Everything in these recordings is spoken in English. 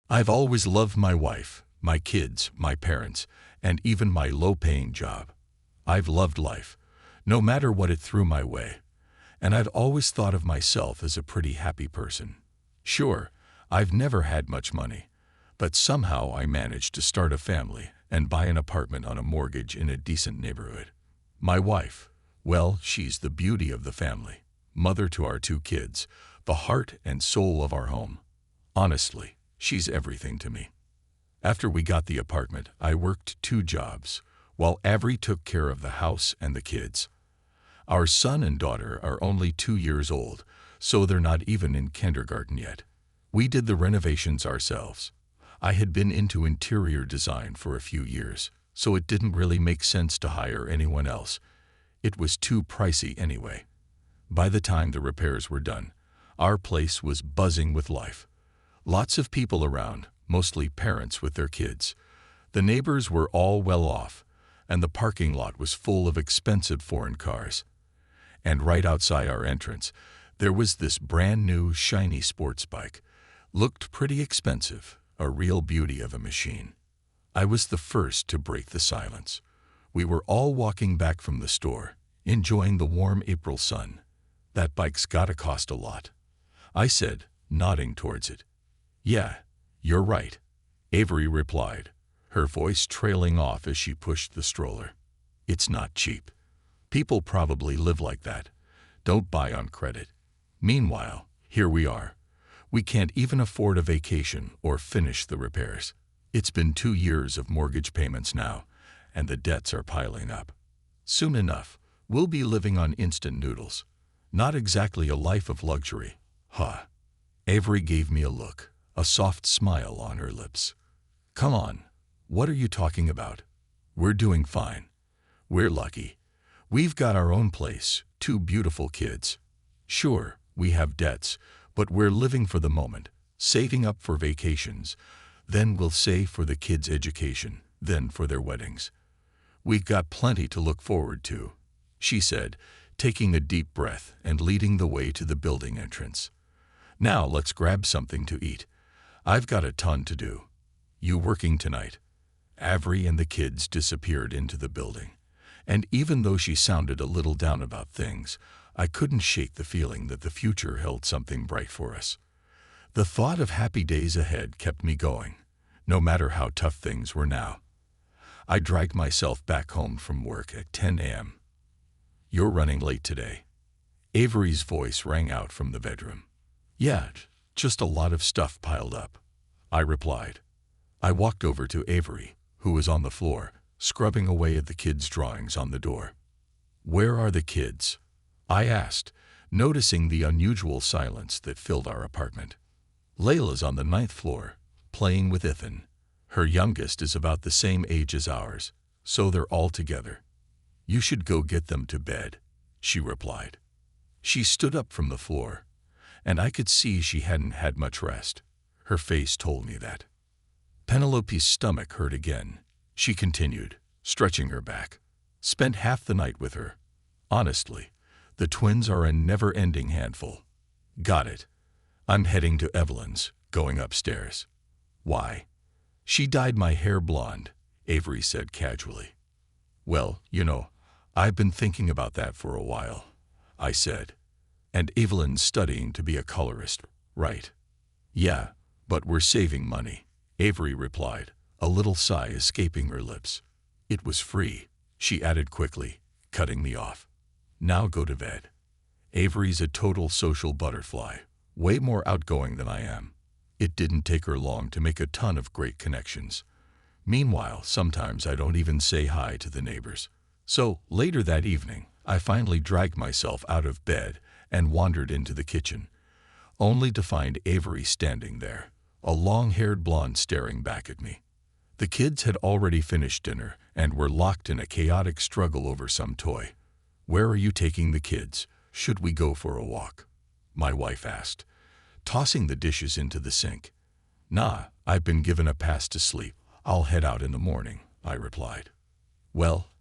I've always loved my wife, my kids, my parents, and even my low-paying job. I've loved life, no matter what it threw my way, and I've always thought of myself as a pretty happy person. Sure, I've never had much money, but somehow I managed to start a family and buy an apartment on a mortgage in a decent neighborhood. My wife, well, she's the beauty of the family, mother to our 2 kids, the heart and soul of our home. Honestly, she's everything to me. After we got the apartment, I worked 2 jobs, while Avery took care of the house and the kids. Our son and daughter are only 2 years old, so they're not even in kindergarten yet. We did the renovations ourselves. I had been into interior design for a few years, so it didn't really make sense to hire anyone else. It was too pricey anyway. By the time the repairs were done, our place was buzzing with life. Lots of people around, mostly parents with their kids. The neighbors were all well off, and the parking lot was full of expensive foreign cars. And right outside our entrance, there was this brand new shiny sports bike. Looked pretty expensive, a real beauty of a machine. I was the first to break the silence. We were all walking back from the store, enjoying the warm April sun. "That bike's gotta cost a lot," I said, nodding towards it. "Yeah, you're right," Avery replied, her voice trailing off as she pushed the stroller. "It's not cheap. People probably live like that, don't buy on credit. Meanwhile, here we are. We can't even afford a vacation or finish the repairs. It's been 2 years of mortgage payments now, and the debts are piling up. Soon enough, we'll be living on instant noodles. Not exactly a life of luxury, huh?" Avery gave me a look, a soft smile on her lips. "Come on, what are you talking about? We're doing fine. We're lucky. We've got our own place, 2 beautiful kids. Sure, we have debts, but we're living for the moment, saving up for vacations. Then we'll save for the kids' education, then for their weddings. We've got plenty to look forward to," she said, taking a deep breath and leading the way to the building entrance. "Now let's grab something to eat. I've got a ton to do. You working tonight?" Avery and the kids disappeared into the building, and even though she sounded a little down about things, I couldn't shake the feeling that the future held something bright for us. The thought of happy days ahead kept me going, no matter how tough things were now. I dragged myself back home from work at 10 a.m. "You're running late today." Avery's voice rang out from the bedroom. "Yeah, just a lot of stuff piled up," I replied. I walked over to Avery, who was on the floor, scrubbing away at the kids' drawings on the door. "Where are the kids?" I asked, noticing the unusual silence that filled our apartment. "Layla's on the 9th floor, playing with Ethan. Her youngest is about the same age as ours, so they're all together. You should go get them to bed," she replied. She stood up from the floor, and I could see she hadn't had much rest. Her face told me that. Penelope's stomach hurt again, she continued, stretching her back. "Spent half the night with her. Honestly, the twins are a never-ending handful." "Got it. I'm heading to Evelyn's, going upstairs." "Why?" "She dyed my hair blonde," Avery said casually. "Well, I've been thinking about that for a while," I said. "And Evelyn's studying to be a colorist, right?" "Yeah, but we're saving money," Avery replied, a little sigh escaping her lips. "It was free," she added quickly, cutting me off. "Now go to bed." Avery's a total social butterfly, way more outgoing than I am. It didn't take her long to make a ton of great connections. Meanwhile, sometimes I don't even say hi to the neighbors. So, later that evening, I finally dragged myself out of bed and wandered into the kitchen, only to find Avery standing there, a long-haired blonde staring back at me. The kids had already finished dinner and were locked in a chaotic struggle over some toy. "Where are you taking the kids? Should we go for a walk?" my wife asked, tossing the dishes into the sink. "Nah, I've been given a pass to sleep. I'll head out in the morning," I replied. "Well,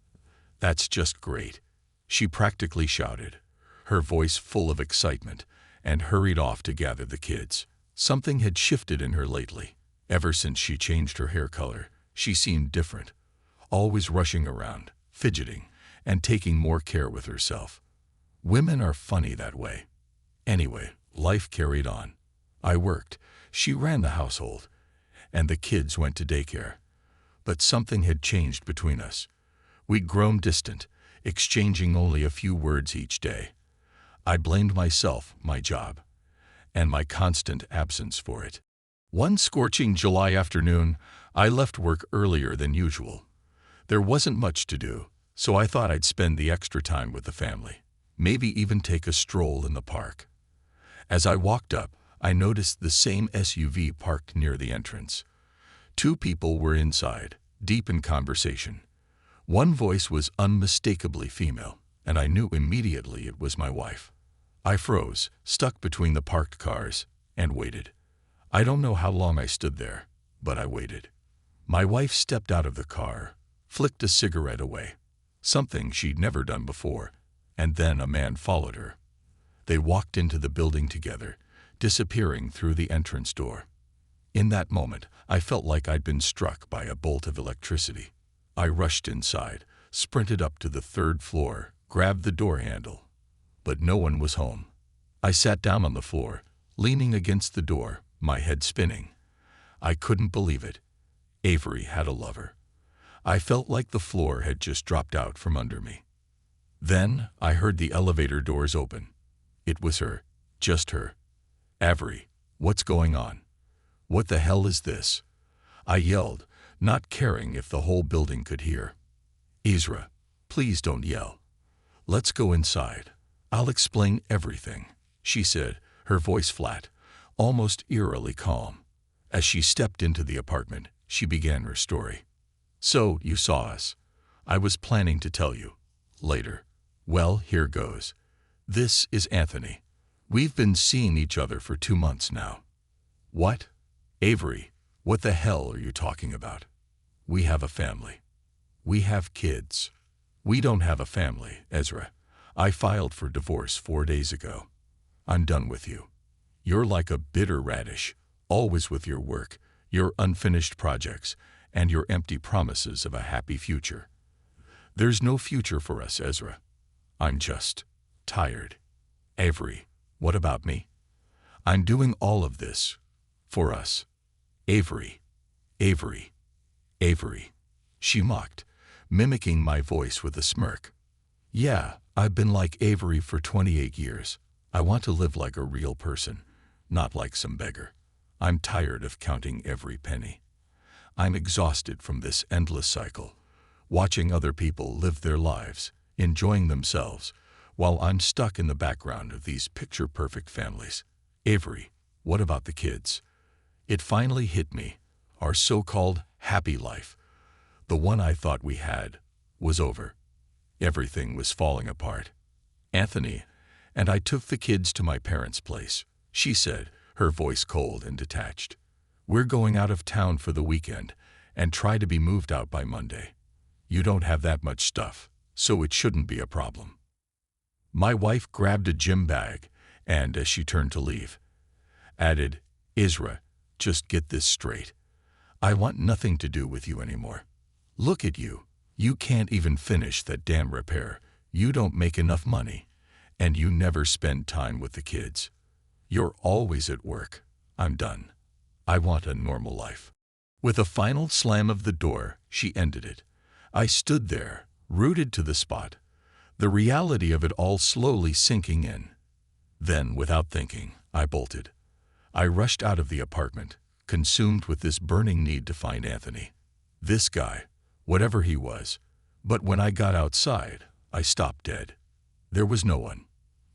that's just great," she practically shouted, her voice full of excitement, and hurried off to gather the kids. Something had shifted in her lately. Ever since she changed her hair color, she seemed different, always rushing around, fidgeting, and taking more care with herself. Women are funny that way. Anyway, life carried on. I worked, she ran the household, and the kids went to daycare. But something had changed between us. We'd grown distant, exchanging only a few words each day. I blamed myself, my job, and my constant absence for it. One scorching July afternoon, I left work earlier than usual. There wasn't much to do, so I thought I'd spend the extra time with the family, maybe even take a stroll in the park. As I walked up, I noticed the same SUV parked near the entrance. Two people were inside, deep in conversation. One voice was unmistakably female, and I knew immediately it was my wife. I froze, stuck between the parked cars, and waited. I don't know how long I stood there, but I waited. My wife stepped out of the car, flicked a cigarette away, something she'd never done before, and then a man followed her. They walked into the building together, disappearing through the entrance door. In that moment, I felt like I'd been struck by a bolt of electricity. I rushed inside, sprinted up to the third floor, grabbed the door handle. But no one was home. I sat down on the floor, leaning against the door, my head spinning. I couldn't believe it. Avery had a lover. I felt like the floor had just dropped out from under me. Then I heard the elevator doors open. It was her, just her. Avery, what's going on? What the hell is this? I yelled, not caring if the whole building could hear. Ezra, please don't yell. Let's go inside. I'll explain everything, she said, her voice flat, almost eerily calm. As she stepped into the apartment, she began her story. So, you saw us. I was planning to tell you. Later. Well, here goes. This is Anthony. We've been seeing each other for 2 months now. What? Avery, what the hell are you talking about? We have a family. We have kids. We don't have a family, Ezra. I filed for divorce 4 days ago. I'm done with you. You're like a bitter radish, always with your work, your unfinished projects, and your empty promises of a happy future. There's no future for us, Ezra. I'm just tired. Avery, what about me? I'm doing all of this for us. Avery, Avery, Avery. She mocked, mimicking my voice with a smirk. Yeah, I've been like Avery for 28 years. I want to live like a real person, not like some beggar. I'm tired of counting every penny. I'm exhausted from this endless cycle, watching other people live their lives, enjoying themselves, while I'm stuck in the background of these picture-perfect families. Avery, what about the kids? It finally hit me. Our so-called happy life, the one I thought we had, was over. Everything was falling apart. Anthony and I took the kids to my parents' place, she said, her voice cold and detached. We're going out of town for the weekend and try to be moved out by Monday. You don't have that much stuff, so it shouldn't be a problem. My wife grabbed a gym bag and, as she turned to leave, added, Ezra, just get this straight. I want nothing to do with you anymore. Look at you. You can't even finish that damn repair. You don't make enough money. And you never spend time with the kids. You're always at work. I'm done. I want a normal life. With a final slam of the door, she ended it. I stood there, rooted to the spot, the reality of it all slowly sinking in. Then, without thinking, I bolted. I rushed out of the apartment, consumed with this burning need to find Anthony. This guy, whatever he was. But when I got outside, I stopped dead. There was no one.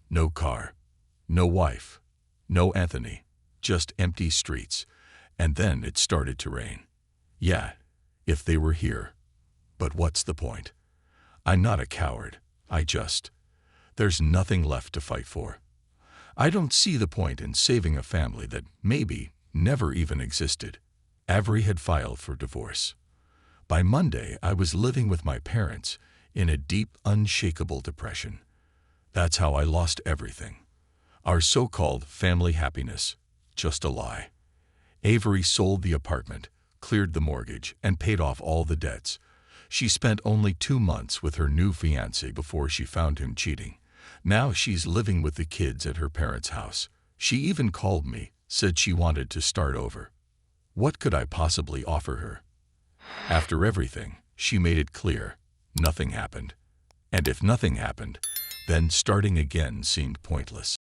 No car. No wife. No Anthony. Just empty streets. And then it started to rain. Yeah, if they were here. But what's the point? I'm not a coward. There's nothing left to fight for. I don't see the point in saving a family that maybe never even existed. Avery had filed for divorce. By Monday, I was living with my parents in a deep, unshakable depression. That's how I lost everything. Our so-called family happiness, just a lie. Avery sold the apartment, cleared the mortgage, and paid off all the debts. She spent only 2 months with her new fiancé before she found him cheating. Now she's living with the kids at her parents' house. She even called me, said she wanted to start over. What could I possibly offer her? After everything, she made it clear, nothing happened. And if nothing happened, then starting again seemed pointless.